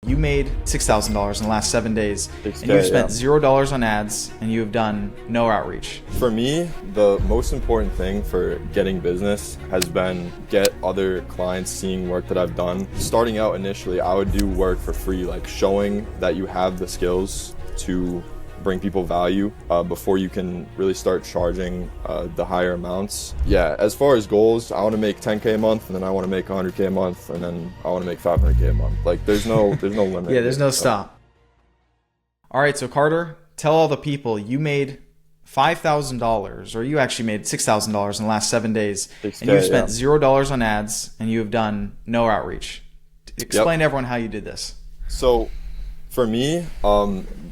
You made $6,000 in the last 7 days, and 6K, you've spent yeah. $0 on ads, and you have done no outreach. For me, the most important thing for getting business has been get other clients seeing work that I've done. Starting out initially, I would do work for free, like showing that you have the skills to bring people value before you can really start charging the higher amounts. Yeah, as far as goals, I want to make 10K a month, and then I want to make 100K a month, and then I want to make 500K a month. Like there's no limit. Yeah, there's no stop. All right, so Carter, tell all the people you made $5,000, or you actually made $6,000 in the last 7 days, 6K, and you've spent yeah. $0 on ads, and you have done no outreach. Explain to everyone how you did this. So for me,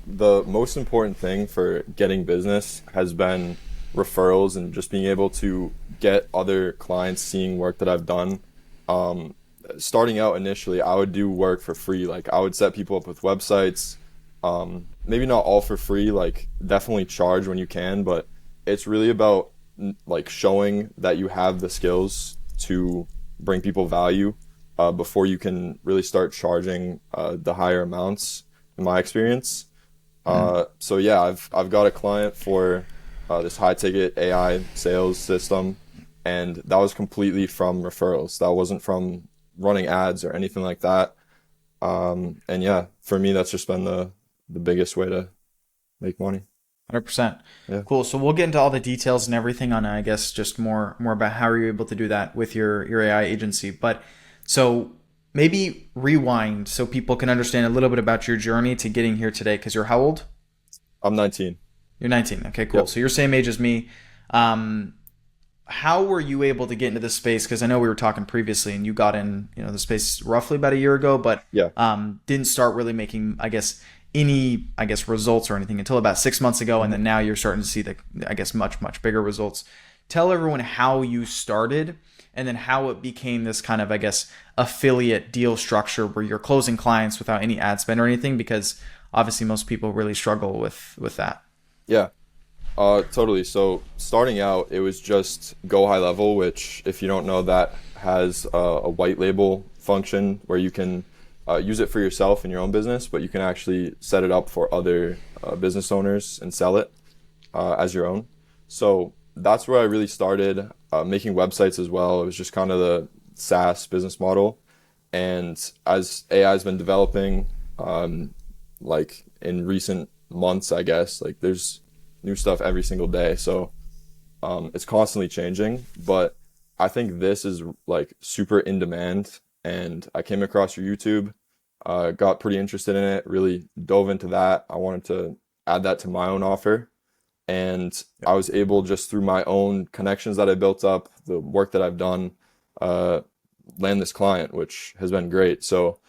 the most important thing for getting business has been referrals and just being able to get other clients seeing work that I've done. Starting out initially, I would do work for free. Like I would set people up with websites, maybe not all for free, like definitely charge when you can, but it's really about like showing that you have the skills to bring people value before you can really start charging the higher amounts, in my experience. So yeah, I've got a client for this high ticket AI sales system, and that was completely from referrals. That wasn't from running ads or anything like that. And yeah, for me, that's just been the biggest way to make money. 100%. Yeah. Cool. So we'll get into all the details and everything on, I guess, just more about how you're able to do that with your AI agency. But so maybe rewind so people can understand a little bit about your journey to getting here today. Because you're how old? I'm 19. You're 19. Okay, cool. Yep. So you're same age as me. How were you able to get into this space? Because I know we were talking previously, and you got in, the space roughly about a year ago, but Yeah. didn't start really making, any results or anything until about 6 months ago, and then now you're starting to see the, much bigger results. Tell everyone how you started, and then how it became this kind of, affiliate deal structure where you're closing clients without any ad spend or anything, because obviously most people really struggle with that. Yeah. Totally. So starting out, it was just GoHighLevel, which, if you don't know, that has a white label function where you can use it for yourself in your own business, but you can actually set it up for other business owners and sell it as your own. So that's where I really started making websites as well. It was just kind of the SaaS business model. And as AI has been developing, like in recent months, I guess, like there's new stuff every single day. So it's constantly changing, but I think this is like super in demand. And I came across your YouTube, got pretty interested in it, really dove into that. I wanted to add that to my own offer. And I was able, just through my own connections that I built up, the work that I've done, land this client, which has been great. So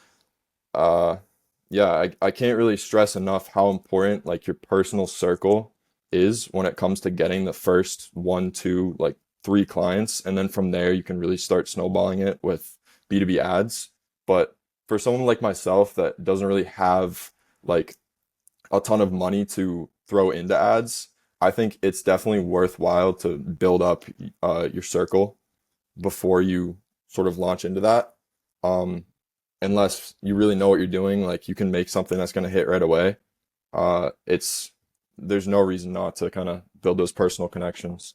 yeah, I can't really stress enough how important like your personal circle is when it comes to getting the first 1, 2, like 3 clients. And then from there, you can really start snowballing it with B2B ads. But for someone like myself that doesn't really have like a ton of money to throw into ads, I think it's definitely worthwhile to build up your circle before you sort of launch into that. Unless you really know what you're doing, like you can make something that's going to hit right away. There's no reason not to kind of build those personal connections.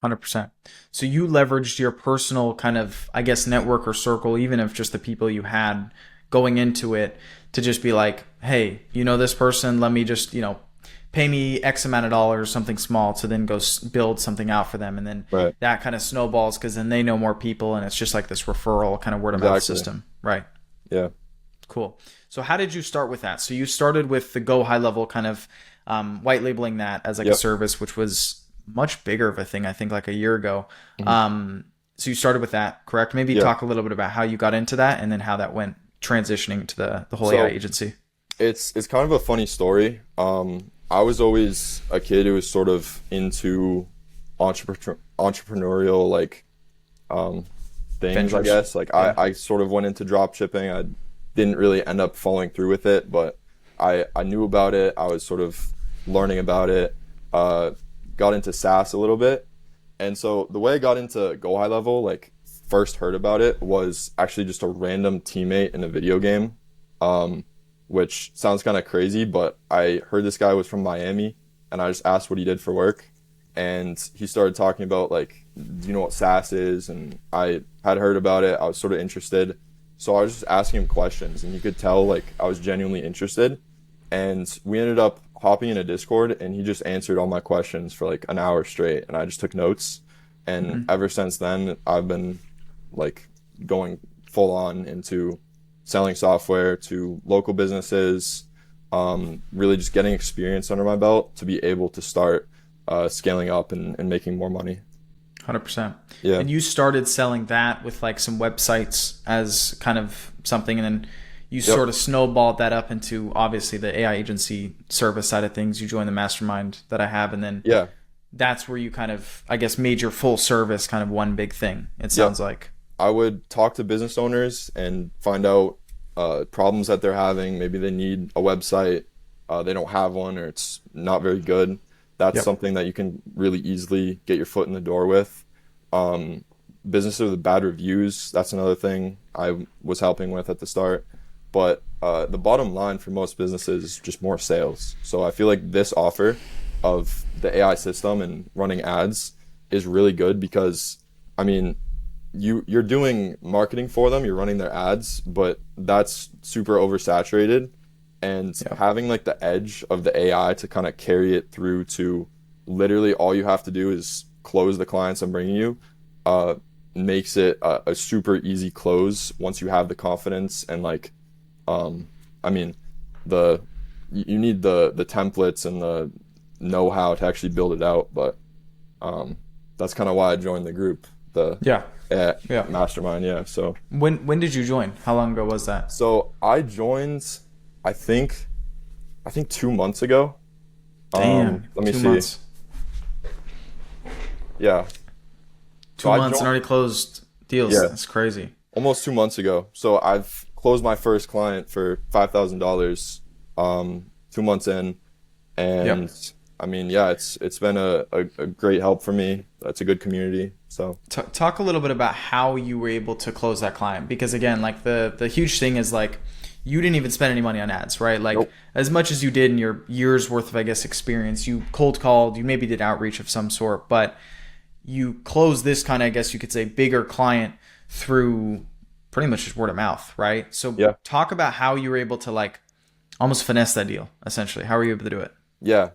100%. So you leveraged your personal kind of, network or circle, even if just the people you had going into it, to just be like, hey, this person, let me just, pay me X amount of dollars, something small, to then go build something out for them. And then Right. that kind of snowballs, because then they know more people, and it's just like this referral kind of word of mouth system. Right. Yeah. Cool. So how did you start with that? So you started with the GoHighLevel kind of white labeling that as a service, which was much bigger of a thing, I think, like a year ago. Mm-hmm. So you started with that, correct? Maybe talk a little bit about how you got into that, and then how that went transitioning to the whole AI agency. It's kind of a funny story. I was always a kid who was sort of into entrepreneurial like things, Ventures. I guess. Like I sort of went into drop shipping. I didn't really end up following through with it, but I knew about it. I was sort of learning about it. Got into SaaS a little bit. And so the way I got into GoHighLevel, like first heard about it, was actually just a random teammate in a video game which sounds kind of crazy, but I heard this guy was from Miami, and I just asked what he did for work. And he started talking about, like, do you know what SaaS is? And I had heard about it. I was sort of interested. So I was just asking him questions, and you could tell, like, I was genuinely interested. And we ended up hopping in a Discord, and he just answered all my questions for like an hour straight. And I just took notes. And ever since then, I've been like going full on into selling software to local businesses, really just getting experience under my belt to be able to start scaling up and making more money. 100%. Yeah. And you started selling that with like some websites as kind of something, and then you sort of snowballed that up into obviously the AI agency service side of things. You joined the mastermind that I have, and then that's where you kind of, I guess, made your full service kind of one big thing, it sounds like. I would talk to business owners and find out problems that they're having. Maybe they need a website, they don't have one, or it's not very good. That's something that you can really easily get your foot in the door with. Businesses with bad reviews, that's another thing I was helping with at the start. But the bottom line for most businesses is just more sales. So I feel like this offer of the AI system and running ads is really good because, I mean, you're doing marketing for them, you're running their ads, but that's super oversaturated. And having like the edge of the AI to kind of carry it through to literally all you have to do is close the clients I'm bringing you, makes it a super easy close once you have the confidence and like, I mean, you need the templates and the know-how to actually build it out, but that's kind of why I joined the group, the mastermind. So when did you join? How long ago was that? So I joined, I think 2 months ago. Damn, let me 2 see. months. Yeah. 2 months and already closed deals. Yeah. That's crazy. Almost 2 months ago. So I've closed my first client for $5,000 2 months in. And I mean, it's been a great help for me. It's a good community. So talk a little bit about how you were able to close that client, because again, like the huge thing is like you didn't even spend any money on ads, right? Like as much as you did in your year's worth of, I guess, experience, you cold called, you maybe did outreach of some sort, but you closed this kind of, I guess you could say, bigger client through pretty much just word of mouth, right? So talk about how you were able to like almost finesse that deal, essentially. How were you able to do it? Yeah.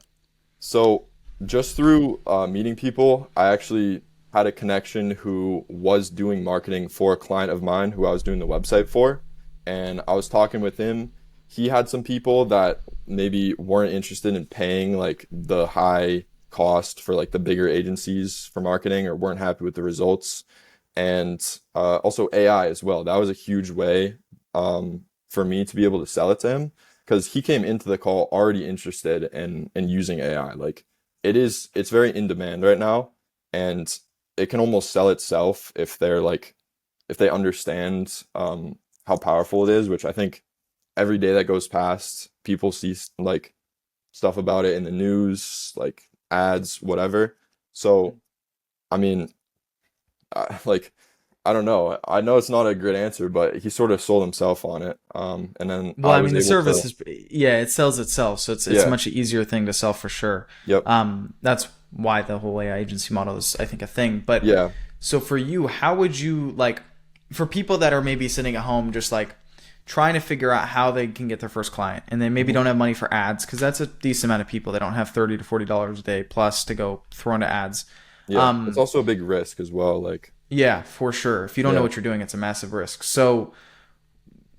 So just through meeting people, I actually had a connection who was doing marketing for a client of mine who I was doing the website for. And I was talking with him. He had some people that maybe weren't interested in paying like the high cost for like the bigger agencies for marketing, or weren't happy with the results. And also AI as well. That was a huge way for me to be able to sell it to him, because he came into the call already interested in using AI. Like it's very in demand right now, and it can almost sell itself if they understand how powerful it is, which I think every day that goes past, people see like stuff about it in the news, like ads, whatever. So, I mean, I don't know. I know it's not a good answer, but he sort of sold himself on it. And then I mean, the service is it sells itself, so it's a much easier thing to sell for sure. Yep. That's why the whole AI agency model is, I think, a thing. But so for you, how would you like, for people that are maybe sitting at home just like trying to figure out how they can get their first client, and they maybe don't have money for ads, because that's a decent amount of people. They don't have $30 to $40 a day plus to go throw into ads. Yeah, it's also a big risk as well. Like, yeah, for sure. If you don't know what you're doing, it's a massive risk. So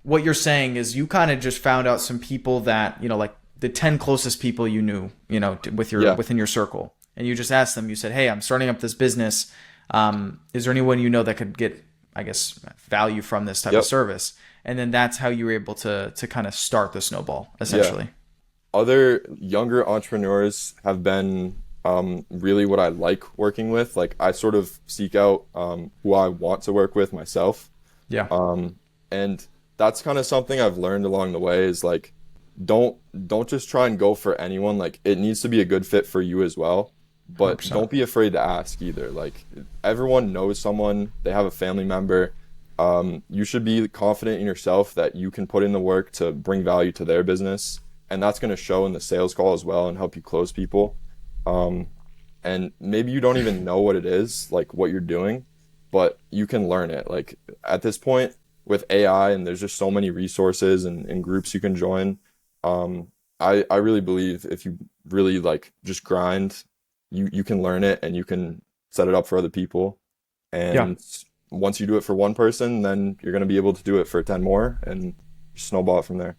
what you're saying is you kind of just found out some people that, you know, like the 10 closest people you knew, you know, within your circle. And you just asked them, you said, hey, I'm starting up this business. Is there anyone you know that could get, I guess, value from this type of service? And then that's how you were able to kind of start the snowball, essentially. Yeah. Other younger entrepreneurs have been really what I like working with. Like I sort of seek out who I want to work with myself. Yeah. And that's kind of something I've learned along the way is like, don't just try and go for anyone. Like it needs to be a good fit for you as well. But 100%. Don't be afraid to ask either. Like everyone knows someone, they have a family member you should be confident in yourself that you can put in the work to bring value to their business. And that's going to show in the sales call as well and help you close people. And maybe you don't even know what it is, like what you're doing, but you can learn it. Like at this point with AI, and there's just so many resources and groups you can join. I really believe if you really like just grind, you can learn it and you can set it up for other people. And once you do it for one person, then you're going to be able to do it for 10 more and snowball it from there.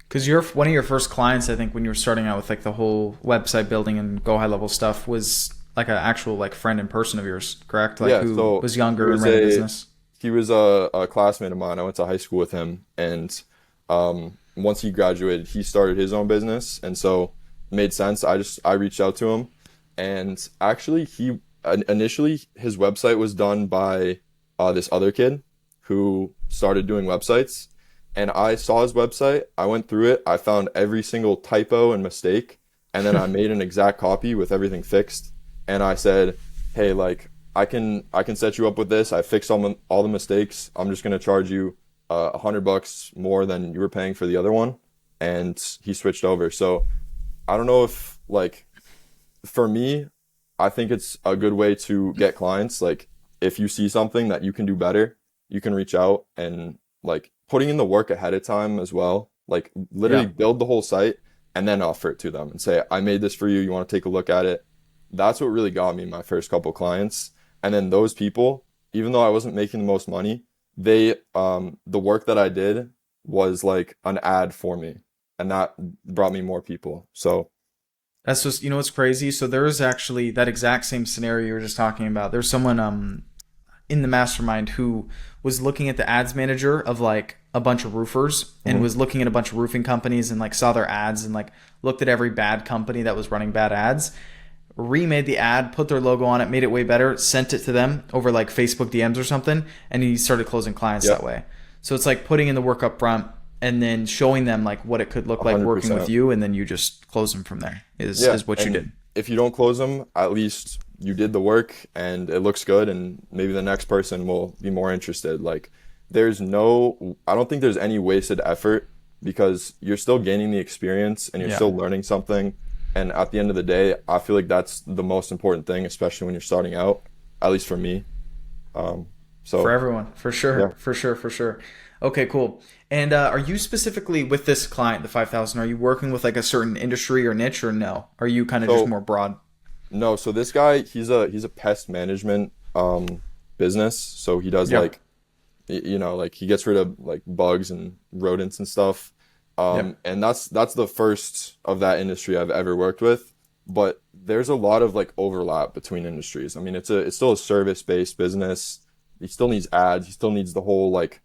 Because one of your first clients, I think, when you were starting out with like the whole website building and GoHighLevel stuff, was like an actual like friend in person of yours, correct? Like who was younger and ran a business. He was a classmate of mine. I went to high school with him, and once he graduated, he started his own business, and so it made sense. I reached out to him, and actually, he initially his website was done by this other kid who started doing websites. And I saw his website, I went through it, I found every single typo and mistake, and then I made an exact copy with everything fixed. And I said, hey, like, I can set you up with this. I fixed all the mistakes. I'm just gonna charge you $100 more than you were paying for the other one. And he switched over. So I don't know if, like, for me, I think it's a good way to get clients. Like, if you see something that you can do better, you can reach out, and like putting in the work ahead of time as well, like literally build the whole site and then offer it to them and say, I made this for you. You want to take a look at it? That's what really got me my first couple clients. And then those people, even though I wasn't making the most money, the work that I did was like an ad for me, and that brought me more people. So that's just, you know what's crazy? So there is actually that exact same scenario you were just talking about. There's someone in the mastermind who was looking at the ads manager of like a bunch of roofers and was looking at a bunch of roofing companies and like saw their ads and like looked at every bad company that was running bad ads, remade the ad, put their logo on it, made it way better, sent it to them over like Facebook DMs or something, and he started closing clients that way. So it's like putting in the work up front and then showing them like what it could look like 100%. Working with you, and then you just close them from there is what you did. If you don't close them, at least you did the work and it looks good, and maybe the next person will be more interested. Like I don't think there's any wasted effort, because you're still gaining the experience and you're still learning something. And at the end of the day, I feel like that's the most important thing, especially when you're starting out, at least for me. So for everyone, for sure. For sure. Okay, cool. And are you specifically with this client, the 5,000, are you working with like a certain industry or niche, or no? Are you kind of just more broad? No, so this guy, he's a pest management business. So he does like, you know, like he gets rid of like bugs and rodents and stuff. And that's the first of that industry I've ever worked with. But there's a lot of like overlap between industries. I mean, it's still a service-based business. He still needs ads. He still needs the whole like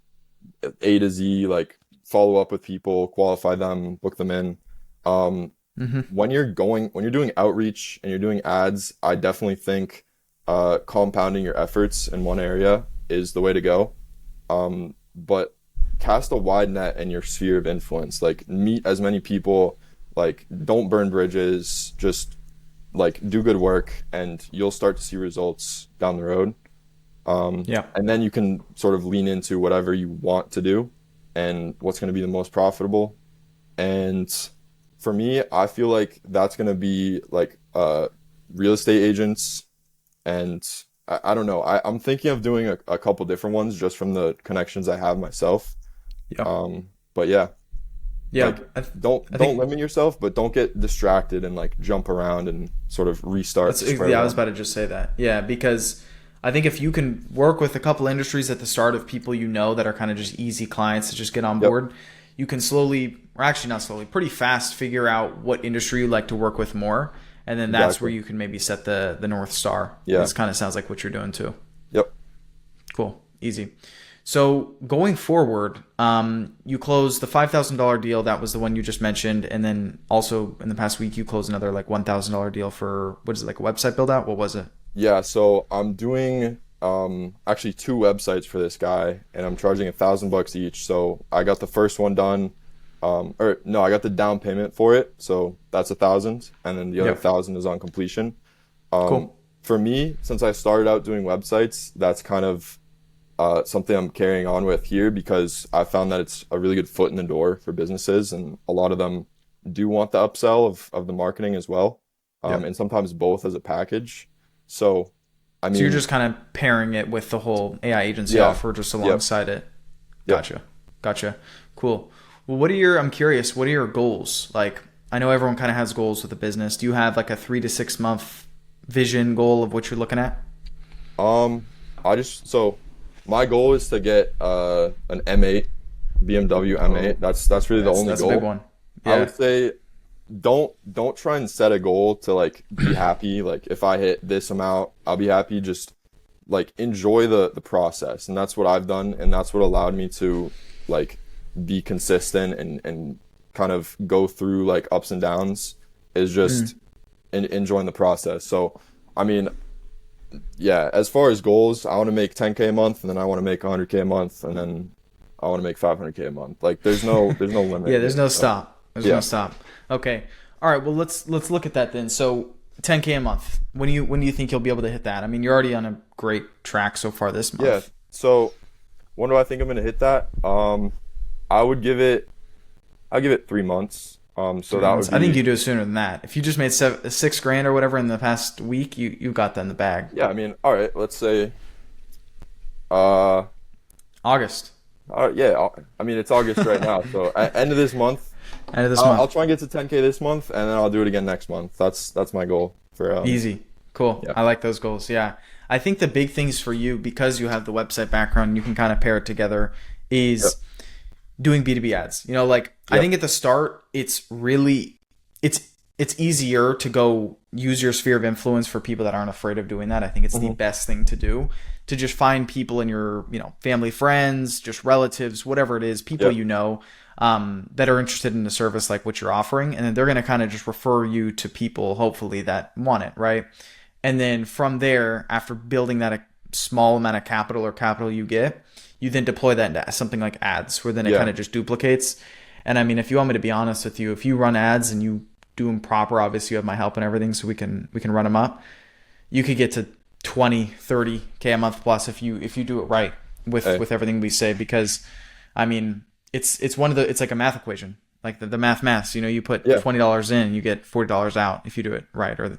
A to Z, like follow up with people, qualify them, book them in. When you're doing outreach and you're doing ads, I definitely think compounding your efforts in one area is the way to go. But cast a wide net in your sphere of influence. Like meet as many people. Like don't burn bridges. Just like do good work, and you'll start to see results down the road. And then you can sort of lean into whatever you want to do and what's going to be the most profitable. And for me, I feel like that's going to be like real estate agents. And I don't know. I'm thinking of doing a couple different ones just from the connections I have myself. But like, don't limit yourself, but don't get distracted and like jump around and sort of restart. I was about to just say that. Yeah, because I think if you can work with a couple industries at the start of people you know that are kind of just easy clients to just get on board, you can slowly, or actually not slowly, pretty fast figure out what industry you like to work with more. And then that's where you can maybe set the North Star. This kind of sounds like what you're doing too. Cool. Easy. So going forward, you closed the $5,000 deal. That was the one you just mentioned. And then also in the past week, you closed another like $1,000 deal for, what is it, like a website build out? What was it? Yeah. So I'm doing actually 2 websites for this guy, and I'm charging $1,000 each. So I got the first one done. I got the down payment for it. So that's $1,000. And then the other $1,000 is on completion. Cool. For me, since I started out doing websites, that's kind of something I'm carrying on with here because I found that it's a really good foot in the door for businesses, and a lot of them do want the upsell of the marketing as well, and sometimes both as a package. So, I mean, So you're just kind of pairing it with the whole AI agency offer just alongside it. Gotcha. Cool. Well, I'm curious, what are your goals? Like, I know everyone kind of has goals with a business. Do you have like a 3 to 6 month vision goal of what you're looking at? So my goal is to get an M8, BMW M8. That's really the only That's goal. a big one. Yeah. I would say don't try and set a goal to like be happy. Like if I hit this amount, I'll be happy. Just like enjoy the process. And that's what I've done, and that's what allowed me to like be consistent and kind of go through like ups and downs, is just enjoying the process. So I mean, yeah, as far as goals, I want to make 10K a month, and then I want to make 100K a month, and then I want to make 500K a month. Like there's no limit. Yeah, there's no stop. There's no stop. Okay. All right. Well, let's look at that then. So 10K a month. When do you think you'll be able to hit that? I mean, you're already on a great track so far this month. Yeah. So when do I think I'm going to hit that? I'll give it 3 months. So that would be, I think you do it sooner than that. If you just made $6,000 or whatever in the past week, you got that in the bag. Yeah. I mean, all right. Let's say, August. Yeah. I mean, it's August right now. So at end of this month. I'll try and get to 10K this month, and then I'll do it again next month. That's my goal for easy. Cool. Yeah. I like those goals. Yeah. I think the big things for you, because you have the website background, you can kind of pair it together, is doing B2B ads. You know, like I think at the start, it's easier to go use your sphere of influence for people that aren't afraid of doing that. I think it's the best thing to do, to just find people in your, family, friends, just relatives, whatever it is, people that are interested in the service like what you're offering, and then they're going to kind of just refer you to people hopefully that want it, right? And then from there, after building that a small amount of capital you get, you then deploy that into something like ads, where then it kind of just duplicates. And I mean, if you want me to be honest with you, if you run ads and you do them proper, obviously you have my help and everything, so we can run them up, you could get to 20-30K a month plus if you do it right with everything we say. Because I mean, it's like a math equation, like the maths. You put $20 in, you get $40 out if you do it right, or in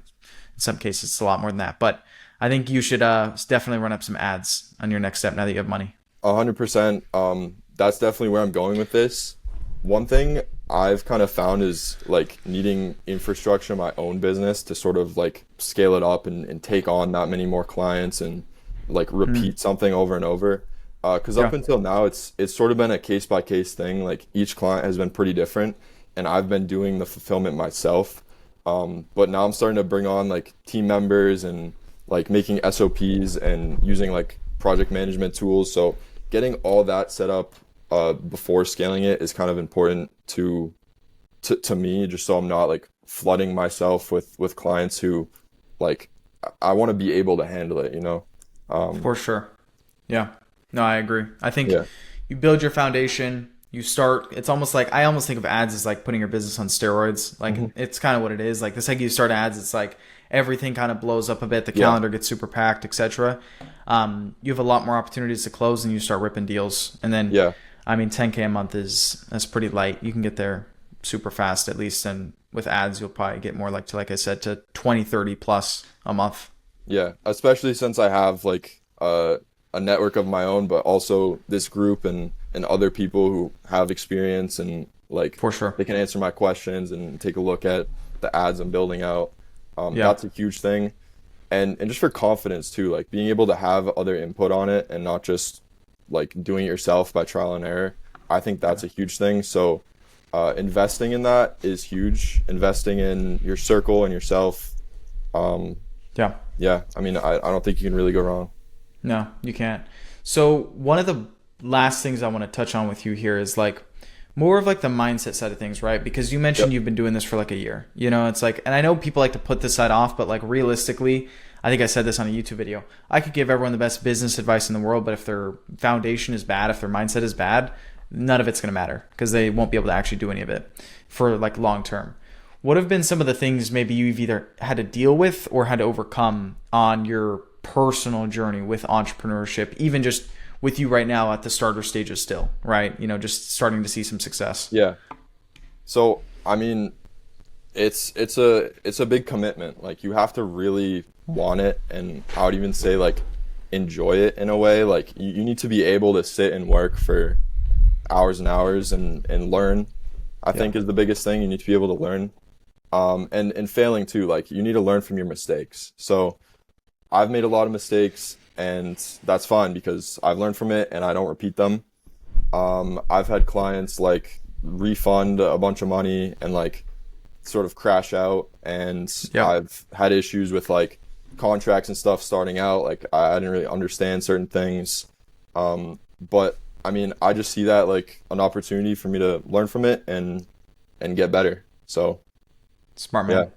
some cases it's a lot more than that. But I think you should definitely run up some ads on your next step now that you have money. 100%. That's definitely where I'm going with this. One thing I've kind of found is like needing infrastructure in my own business to sort of like scale it up and take on that many more clients and like repeat something over and over. Because up until now, it's sort of been a case-by-case thing. Like each client has been pretty different, and I've been doing the fulfillment myself. But now I'm starting to bring on like team members and like making SOPs and using like project management tools. So getting all that set up before scaling it is kind of important to me, just so I'm not like flooding myself with clients who like I want to be able to handle it, For sure. Yeah. No, I agree. I think you build your foundation, you start, it's almost like, I almost think of ads as like putting your business on steroids. Like it's kind of what it is. Like the second you start ads, it's like everything kind of blows up a bit. The calendar gets super packed, etc. You have a lot more opportunities to close, and you start ripping deals. And then, I mean, 10K a month that's pretty light. You can get there super fast at least. And with ads, you'll probably get more like I said, to 20, 30 plus a month. Yeah. Especially since I have like, a network of my own, but also this group and other people who have experience and like for sure they can answer my questions and take a look at the ads I'm building out. That's a huge thing. And just for confidence too, like being able to have other input on it and not just like doing it yourself by trial and error. I think that's a huge thing. So investing in that is huge. Investing in your circle and yourself. I mean, I don't think you can really go wrong. No, you can't. So one of the last things I want to touch on with you here is like more of like the mindset side of things, right? Because you mentioned you've been doing this for like a year. It's like, and I know people like to put this side off, but like realistically, I think I said this on a YouTube video. I could give everyone the best business advice in the world, but if their foundation is bad, if their mindset is bad, none of it's going to matter because they won't be able to actually do any of it for like long term. What have been some of the things maybe you've either had to deal with or had to overcome on your personal journey with entrepreneurship, even just with you right now at the starter stages still, right? You know, just starting to see some success. Yeah. So, I mean, it's a big commitment. Like, you have to really want it, and I would even say like enjoy it in a way. Like, you need to be able to sit and work for hours and hours and learn. I think is the biggest thing. You need to be able to learn. And failing too, like you need to learn from your mistakes. So I've made a lot of mistakes, and that's fine because I've learned from it and I don't repeat them. I've had clients like refund a bunch of money and like sort of crash out, and I've had issues with like contracts and stuff starting out. Like I didn't really understand certain things. But I mean, I just see that like an opportunity for me to learn from it and get better. So smart man.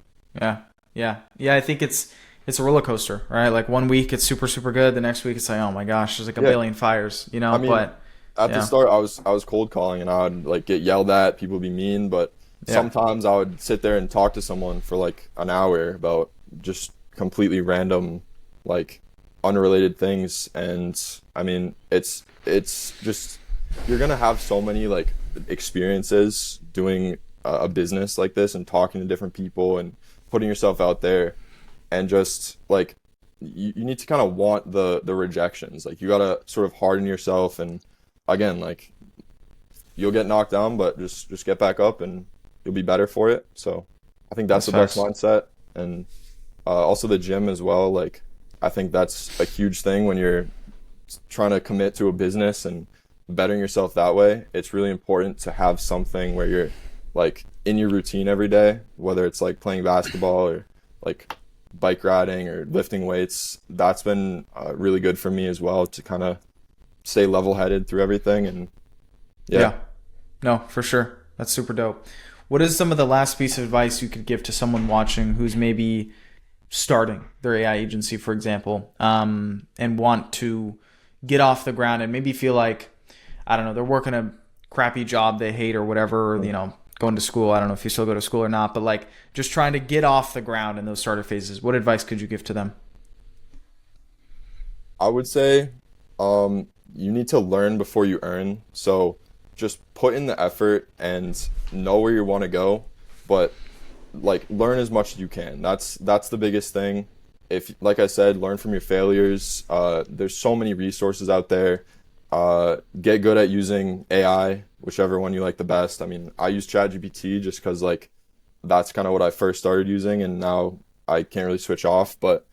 Yeah. I think it's a roller coaster, right? Like one week it's super, super good. The next week it's like, oh my gosh, there's like a billion fires, you know? I mean, but at the start I was cold calling and I would like get yelled at, people would be mean, but sometimes I would sit there and talk to someone for like an hour about just completely random, like unrelated things. And I mean, it's just, you're going to have so many like experiences doing a business like this and talking to different people and putting yourself out there, and just like you need to kind of want the rejections. Like you got to sort of harden yourself, and again, like you'll get knocked down, but just get back up and you'll be better for it. So I think that's the best mindset. And also the gym as well. Like I think that's a huge thing when you're trying to commit to a business and bettering yourself that way. It's really important to have something where you're like in your routine every day, whether it's like playing basketball or like bike riding or lifting weights. That's been really good for me as well, to kind of stay level-headed through everything. And no, for sure, that's super dope. What is some of the last piece of advice you could give to someone watching who's maybe starting their AI agency, for example, and want to get off the ground and maybe feel like, I don't know, they're working a crappy job they hate or whatever, or, you know, going to school. I don't know if you still go to school or not, but like just trying to get off the ground in those starter phases. What advice could you give to them? I would say you need to learn before you earn. So just put in the effort and know where you want to go, but like learn as much as you can. That's the biggest thing. If, like I said, learn from your failures. There's so many resources out there. Get good at using AI, whichever one you like the best. I mean, I use ChatGPT just because like that's kind of what I first started using, and now I can't really switch off. But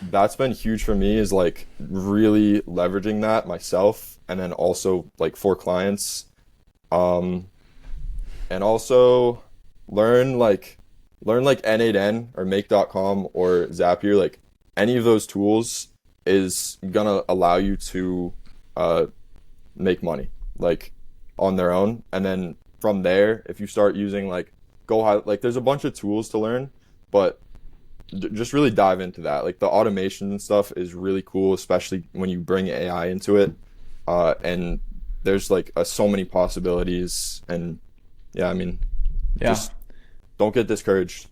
that's been huge for me, is like really leveraging that myself, and then also like for clients. And also learn like N8N or Make.com or Zapier. Like any of those tools is gonna allow you to make money like on their own. And then from there, if you start using like like there's a bunch of tools to learn, but just really dive into that. Like the automation and stuff is really cool, especially when you bring AI into it. And there's like so many possibilities. And just don't get discouraged.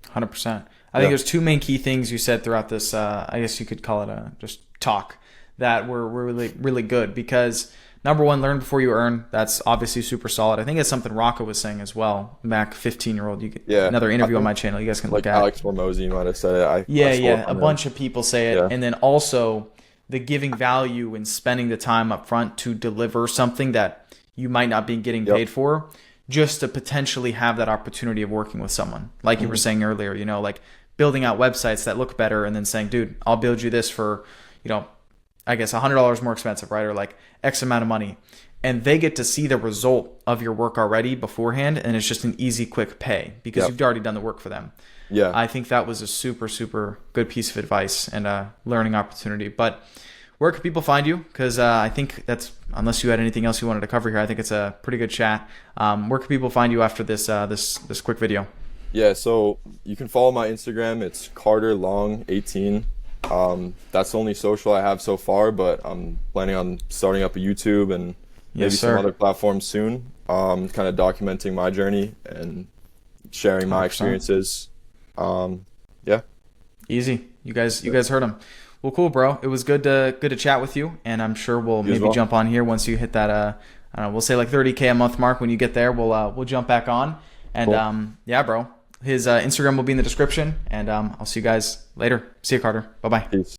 100%. I think there's two main key things you said throughout this, I guess you could call it a just talk, that were really, really good. Because number one, learn before you earn. That's obviously super solid. I think it's something Rocco was saying as well. Mac 15-year-old. You get another interview on my channel. You guys can look at. Alex Hormozy might have said it. A bunch of people say it. And then also the giving value and spending the time up front to deliver something that you might not be getting paid for, just to potentially have that opportunity of working with someone. Like you were saying earlier, you know, like building out websites that look better, and then saying, dude, I'll build you this for, you know, I guess $100 more expensive, right? Or like X amount of money. And they get to see the result of your work already beforehand. And it's just an easy, quick pay because you've already done the work for them. Yeah. I think that was a super, super good piece of advice and a learning opportunity. But where can people find you? Because I think that's, unless you had anything else you wanted to cover here, I think it's a pretty good chat. Where can people find you after this this quick video? Yeah, so you can follow my Instagram. It's CarterLong18. That's the only social I have so far, but I'm planning on starting up a YouTube and maybe some other platforms soon. Kind of documenting my journey and sharing my 100%. Experiences. Easy. You guys heard him. Well, cool, bro. It was good to chat with you, and I'm sure we'll You as maybe well. jump on here once you hit that I don't know, we'll say like 30K a month mark. When you get there, we'll jump back on. And Cool. yeah, bro. His Instagram will be in the description, and I'll see you guys later. See you, Carter. Bye bye. Peace.